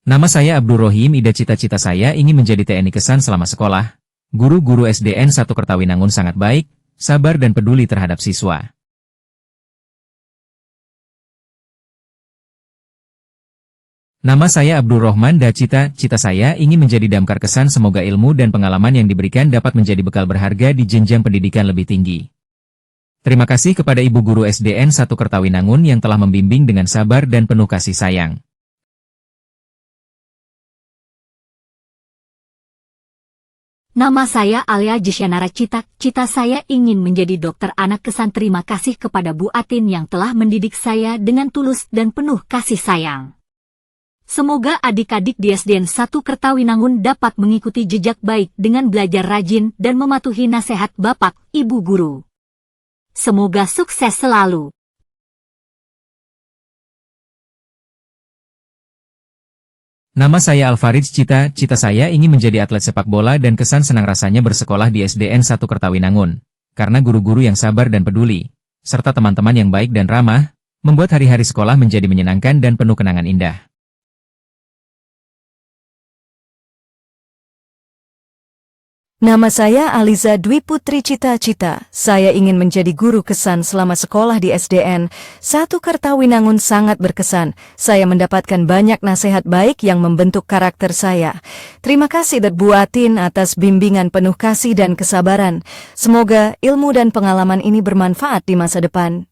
Nama saya Abdul Rohim Ida, cita-cita saya ingin menjadi TNI Kesan selama sekolah. Guru-guru SDN 1 Kertawinangun sangat baik, sabar dan peduli terhadap siswa. Nama saya Abdul Rohman dan cita-cita saya ingin menjadi Damkar Kesan. Semoga ilmu dan pengalaman yang diberikan dapat menjadi bekal berharga di jenjang pendidikan lebih tinggi. Terima kasih kepada Ibu Guru SDN 1 Kertawinangun yang telah membimbing dengan sabar dan penuh kasih sayang. Nama saya Alia Jisyanara. Cita saya ingin menjadi dokter anak Kesan. Terima kasih kepada Bu Atin yang telah mendidik saya dengan tulus dan penuh kasih sayang. Semoga adik-adik di SDN 1 Kertawinangun dapat mengikuti jejak baik dengan belajar rajin dan mematuhi nasihat Bapak, Ibu Guru. Semoga sukses selalu. Nama saya Alfarid. Cita-cita saya ingin menjadi atlet sepak bola dan Kesan senang rasanya bersekolah di SDN 1 Kertawinangun. Karena guru-guru yang sabar dan peduli, serta teman-teman yang baik dan ramah, membuat hari-hari sekolah menjadi menyenangkan dan penuh kenangan indah. Nama saya Aliza Dwi Putri. Cita-cita saya ingin menjadi guru Kesan selama sekolah di SDN 1 Kertawinangun sangat berkesan. Saya mendapatkan banyak nasihat baik yang membentuk karakter saya. Terima kasih Bu Atin atas bimbingan penuh kasih dan kesabaran. Semoga ilmu dan pengalaman ini bermanfaat di masa depan.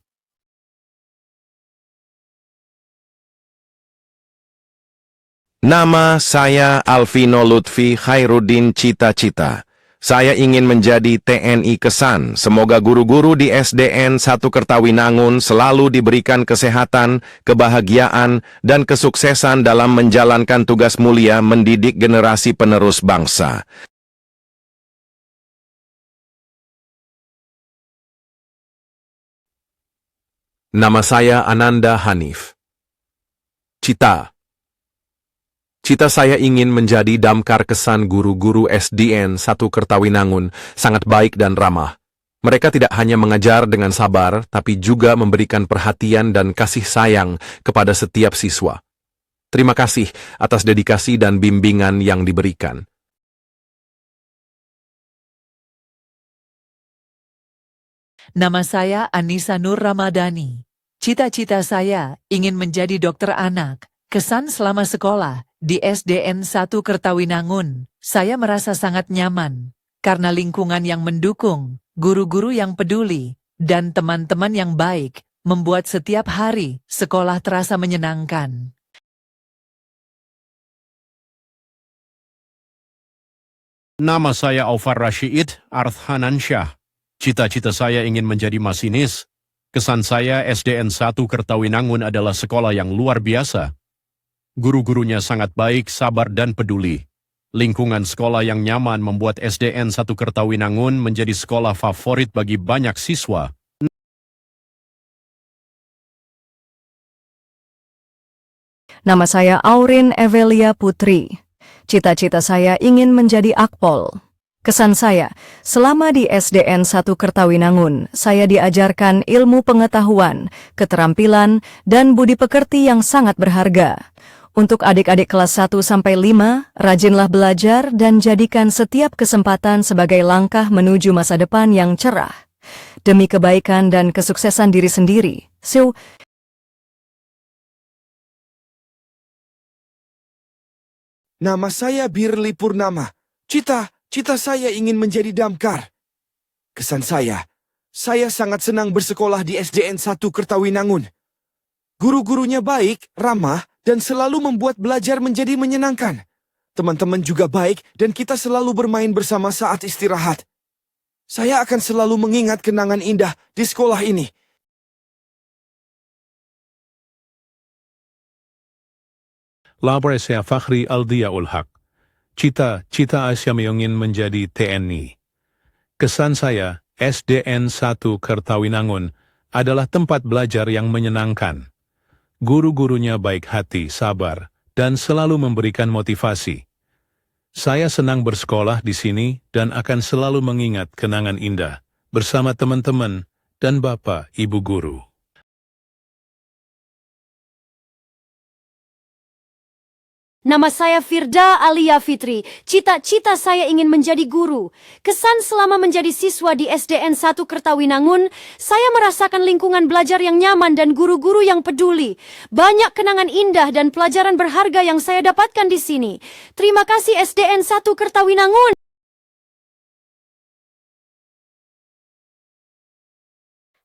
Nama saya Alvino Lutfi Khairuddin. Cita-cita saya ingin menjadi TNI Kesan. Semoga guru-guru di SDN 1 Kertawinangun selalu diberikan kesehatan, kebahagiaan, dan kesuksesan dalam menjalankan tugas mulia mendidik generasi penerus bangsa. Nama saya Ananda Hanif. Cita saya ingin menjadi Damkar Kesan. Guru-guru SDN 1 Kertawinangun sangat baik dan ramah. Mereka tidak hanya mengajar dengan sabar, tapi juga memberikan perhatian dan kasih sayang kepada setiap siswa. Terima kasih atas dedikasi dan bimbingan yang diberikan. Nama saya Anissa Nur Ramadhani. Cita-cita saya ingin menjadi dokter anak. Kesan selama sekolah di SDN 1 Kertawinangun, saya merasa sangat nyaman karena lingkungan yang mendukung, guru-guru yang peduli, dan teman-teman yang baik membuat setiap hari sekolah terasa menyenangkan. Nama saya Aufar Rashid Arthanansyah. Cita-cita saya ingin menjadi masinis. Kesan saya SDN 1 Kertawinangun adalah sekolah yang luar biasa. Guru-gurunya sangat baik, sabar, dan peduli. Lingkungan sekolah yang nyaman membuat SDN 1 Kertawinangun menjadi sekolah favorit bagi banyak siswa. Nama saya Aurin Evelia Putri. Cita-cita saya ingin menjadi Akpol. Kesan saya, selama di SDN 1 Kertawinangun, saya diajarkan ilmu pengetahuan, keterampilan, dan budi pekerti yang sangat berharga. Untuk adik-adik kelas 1 sampai 5, rajinlah belajar dan jadikan setiap kesempatan sebagai langkah menuju masa depan yang cerah. Demi kebaikan dan kesuksesan diri sendiri. Nama saya Birli Purnama. Cita saya ingin menjadi damkar. Kesan saya sangat senang bersekolah di SDN 1 Kertawinangun. Guru-gurunya baik, ramah, dan selalu membuat belajar menjadi menyenangkan. Teman-teman juga baik dan kita selalu bermain bersama saat istirahat. Saya akan selalu mengingat kenangan indah di sekolah ini. Labra saya Fakhri Aldia Ulhaq. Cita-cita saya ingin menjadi TNI. Kesan saya, SDN 1 Kertawinangun adalah tempat belajar yang menyenangkan. Guru-gurunya baik hati, sabar, dan selalu memberikan motivasi. Saya senang bersekolah di sini dan akan selalu mengingat kenangan indah bersama teman-teman dan Bapak Ibu Guru. Nama saya Firda Alia Fitri. Cita-cita saya ingin menjadi guru. Kesan selama menjadi siswa di SDN 1 Kertawinangun, saya merasakan lingkungan belajar yang nyaman dan guru-guru yang peduli. Banyak kenangan indah dan pelajaran berharga yang saya dapatkan di sini. Terima kasih SDN 1 Kertawinangun.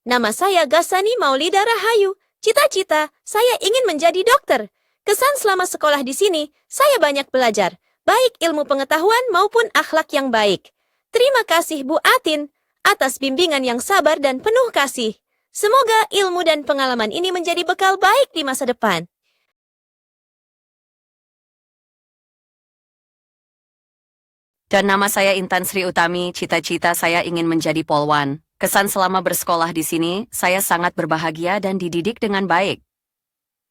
Nama saya Gasani Maulida Rahayu. Cita-cita, saya ingin menjadi dokter. Kesan selama sekolah di sini, saya banyak belajar, baik ilmu pengetahuan maupun akhlak yang baik. Terima kasih Bu Atin, atas bimbingan yang sabar dan penuh kasih. Semoga ilmu dan pengalaman ini menjadi bekal baik di masa depan. Dan nama saya Intan Sri Utami, cita-cita saya ingin menjadi polwan. Kesan selama bersekolah di sini, saya sangat berbahagia dan dididik dengan baik.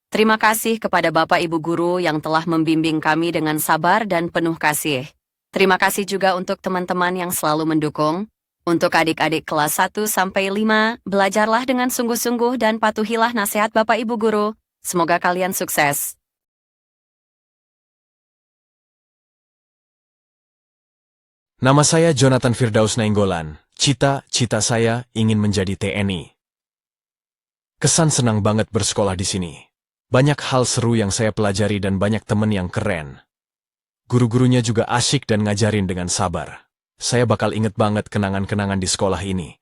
Terima kasih kepada Bapak Ibu Guru yang telah membimbing kami dengan sabar dan penuh kasih. Terima kasih juga untuk teman-teman yang selalu mendukung. Untuk adik-adik kelas 1 sampai 5, belajarlah dengan sungguh-sungguh dan patuhilah nasihat Bapak Ibu Guru. Semoga kalian sukses. Nama saya Jonathan Firdaus Nainggolan. Cita-cita saya ingin menjadi TNI. Kesan senang banget bersekolah di sini. Banyak hal seru yang saya pelajari dan banyak teman yang keren. Guru-gurunya juga asyik dan ngajarin dengan sabar. Saya bakal inget banget kenangan-kenangan di sekolah ini.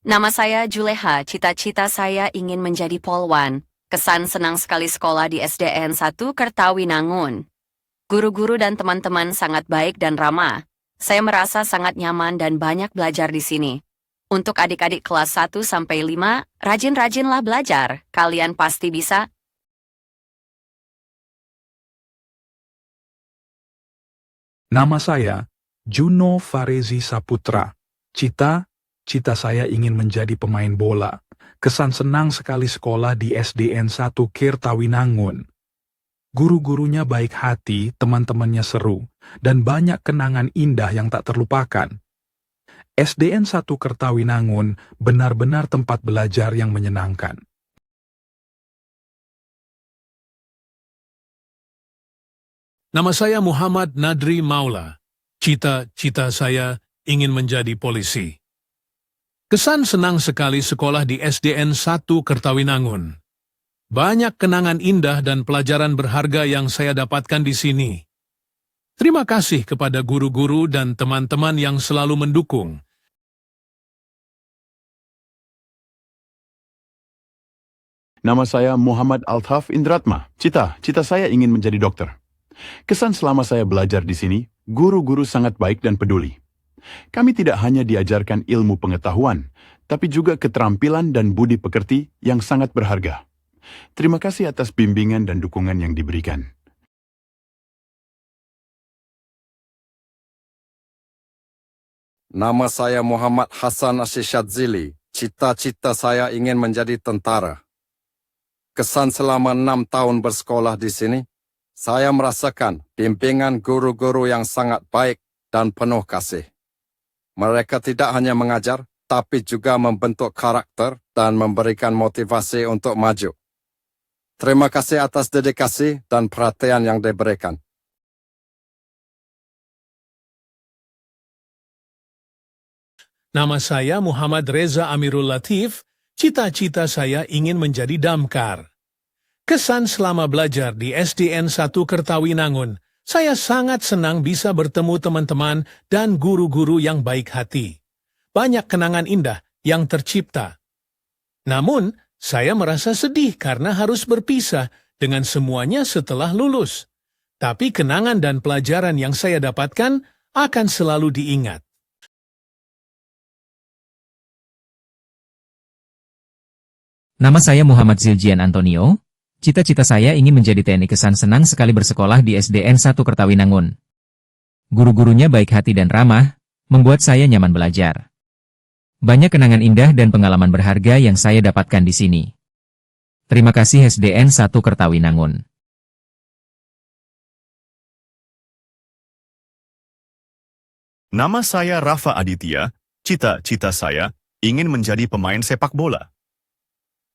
Nama saya Juleha, cita-cita saya ingin menjadi polwan. Kesan senang sekali sekolah di SDN 1 Kertawinangun. Guru-guru dan teman-teman sangat baik dan ramah. Saya merasa sangat nyaman dan banyak belajar di sini. Untuk adik-adik kelas 1 sampai 5, rajin-rajinlah belajar. Kalian pasti bisa. Nama saya Juno Farezi Saputra. Cita-cita saya ingin menjadi pemain bola. Kesan senang sekali sekolah di SDN 1 Kertawinangun. Guru-gurunya baik hati, teman-temannya seru, dan banyak kenangan indah yang tak terlupakan. SDN 1 Kertawinangun benar-benar tempat belajar yang menyenangkan. Nama saya Muhammad Nadri Maula. Cita-cita saya ingin menjadi polisi. Kesan senang sekali sekolah di SDN 1 Kertawinangun. Banyak kenangan indah dan pelajaran berharga yang saya dapatkan di sini. Terima kasih kepada guru-guru dan teman-teman yang selalu mendukung. Nama saya Muhammad Altaf Indratma. Cita-cita saya ingin menjadi dokter. Kesan selama saya belajar di sini, guru-guru sangat baik dan peduli. Kami tidak hanya diajarkan ilmu pengetahuan, tapi juga keterampilan dan budi pekerti yang sangat berharga. Terima kasih atas bimbingan dan dukungan yang diberikan. Nama saya Muhammad Hasan Asyishadzili. Cita-cita saya ingin menjadi tentara. Kesan selama 6 tahun bersekolah di sini, saya merasakan bimbingan guru-guru yang sangat baik dan penuh kasih. Mereka tidak hanya mengajar, tapi juga membentuk karakter dan memberikan motivasi untuk maju. Terima kasih atas dedikasi dan perhatian yang diberikan. Nama saya Muhammad Reza Amirul Latif. Cita-cita saya ingin menjadi damkar. Kesan selama belajar di SDN 1 Kertawinangun, saya sangat senang bisa bertemu teman-teman dan guru-guru yang baik hati. Banyak kenangan indah yang tercipta. Namun, saya merasa sedih karena harus berpisah dengan semuanya setelah lulus. Tapi kenangan dan pelajaran yang saya dapatkan akan selalu diingat. Nama saya Muhammad Ziljian Antonio. Cita-cita saya ingin menjadi TNI. Kesan senang sekali bersekolah di SDN 1 Kertawinangun. Guru-gurunya baik hati dan ramah, membuat saya nyaman belajar. Banyak kenangan indah dan pengalaman berharga yang saya dapatkan di sini. Terima kasih SDN 1 Kertawinangun. Nama saya Rafa Aditya. Cita-cita saya ingin menjadi pemain sepak bola.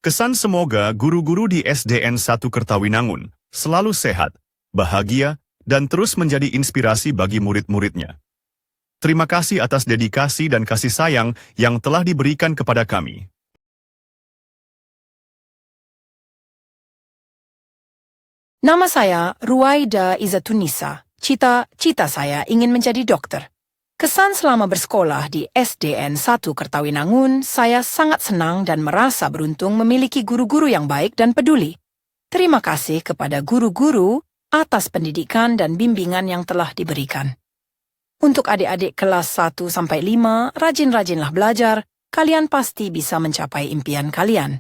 Kesan semoga guru-guru di SDN 1 Kertawinangun selalu sehat, bahagia, dan terus menjadi inspirasi bagi murid-muridnya. Terima kasih atas dedikasi dan kasih sayang yang telah diberikan kepada kami. Nama saya Ruwaida Izzatunisa. Cita-cita saya ingin menjadi dokter. Kesan selama bersekolah di SDN 1 Kertawinangun, saya sangat senang dan merasa beruntung memiliki guru-guru yang baik dan peduli. Terima kasih kepada guru-guru atas pendidikan dan bimbingan yang telah diberikan. Untuk adik-adik kelas 1-5, rajin-rajinlah belajar, kalian pasti bisa mencapai impian kalian.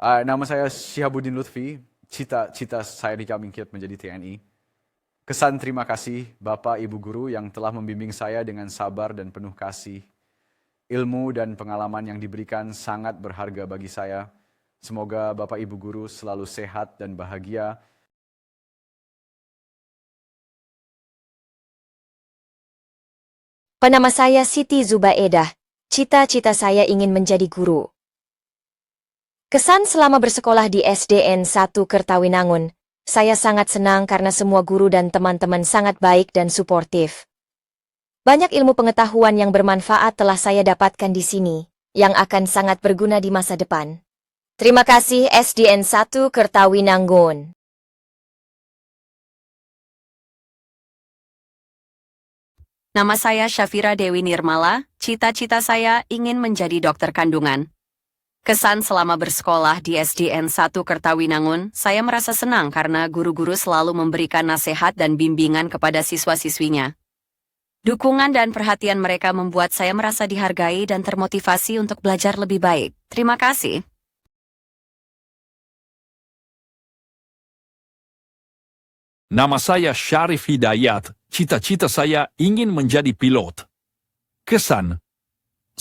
Nama saya Syihabuddin Lutfi. Cita-cita saya di Kami Kiat menjadi TNI. Kesan terima kasih Bapak Ibu Guru yang telah membimbing saya dengan sabar dan penuh kasih. Ilmu dan pengalaman yang diberikan sangat berharga bagi saya. Semoga Bapak Ibu Guru selalu sehat dan bahagia. Nama saya Siti Zubaedah. Cita-cita saya ingin menjadi guru. Kesan selama bersekolah di SDN 1 Kertawinangun, saya sangat senang karena semua guru dan teman-teman sangat baik dan suportif. Banyak ilmu pengetahuan yang bermanfaat telah saya dapatkan di sini, yang akan sangat berguna di masa depan. Terima kasih SDN 1 Kertawinangun. Nama saya Syafira Dewi Nirmala, cita-cita saya ingin menjadi dokter kandungan. Kesan selama bersekolah di SDN 1 Kertawinangun, saya merasa senang karena guru-guru selalu memberikan nasihat dan bimbingan kepada siswa-siswinya. Dukungan dan perhatian mereka membuat saya merasa dihargai dan termotivasi untuk belajar lebih baik. Terima kasih. Nama saya Syarif Hidayat, cita-cita saya ingin menjadi pilot. Kesan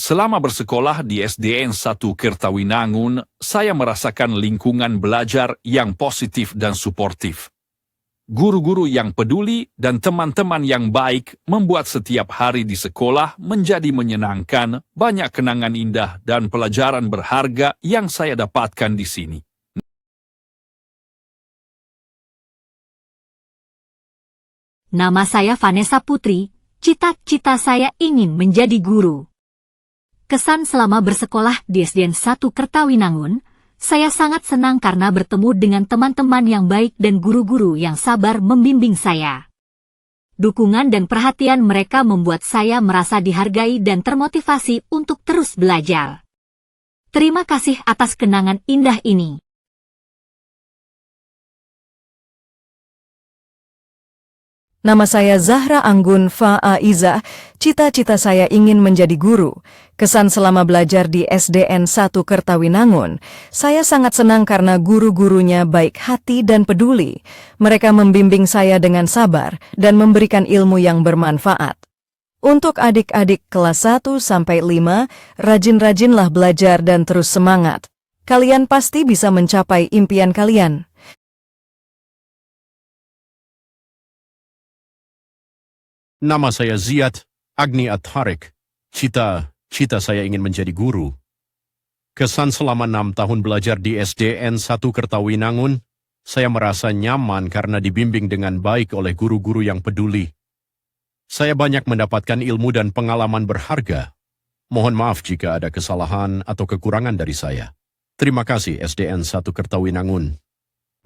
selama bersekolah di SDN 1 Kertawinangun, saya merasakan lingkungan belajar yang positif dan suportif. Guru-guru yang peduli dan teman-teman yang baik membuat setiap hari di sekolah menjadi menyenangkan, banyak kenangan indah dan pelajaran berharga yang saya dapatkan di sini. Nama saya Vanessa Putri, cita-cita saya ingin menjadi guru. Kesan selama bersekolah di SDN 1 Kertawinangun, saya sangat senang karena bertemu dengan teman-teman yang baik dan guru-guru yang sabar membimbing saya. Dukungan dan perhatian mereka membuat saya merasa dihargai dan termotivasi untuk terus belajar. Terima kasih atas kenangan indah ini. Nama saya Zahra Anggun Fa'aiza, cita-cita saya ingin menjadi guru. Kesan selama belajar di SDN 1 Kertawinangun, saya sangat senang karena guru-gurunya baik hati dan peduli. Mereka membimbing saya dengan sabar dan memberikan ilmu yang bermanfaat. Untuk adik-adik kelas 1-5, rajin-rajinlah belajar dan terus semangat. Kalian pasti bisa mencapai impian kalian. Nama saya Ziad Agni Atharik. Cita-cita saya ingin menjadi guru. Kesan selama 6 tahun belajar di SDN 1 Kertawinangun, saya merasa nyaman karena dibimbing dengan baik oleh guru-guru yang peduli. Saya banyak mendapatkan ilmu dan pengalaman berharga. Mohon maaf jika ada kesalahan atau kekurangan dari saya. Terima kasih SDN 1 Kertawinangun.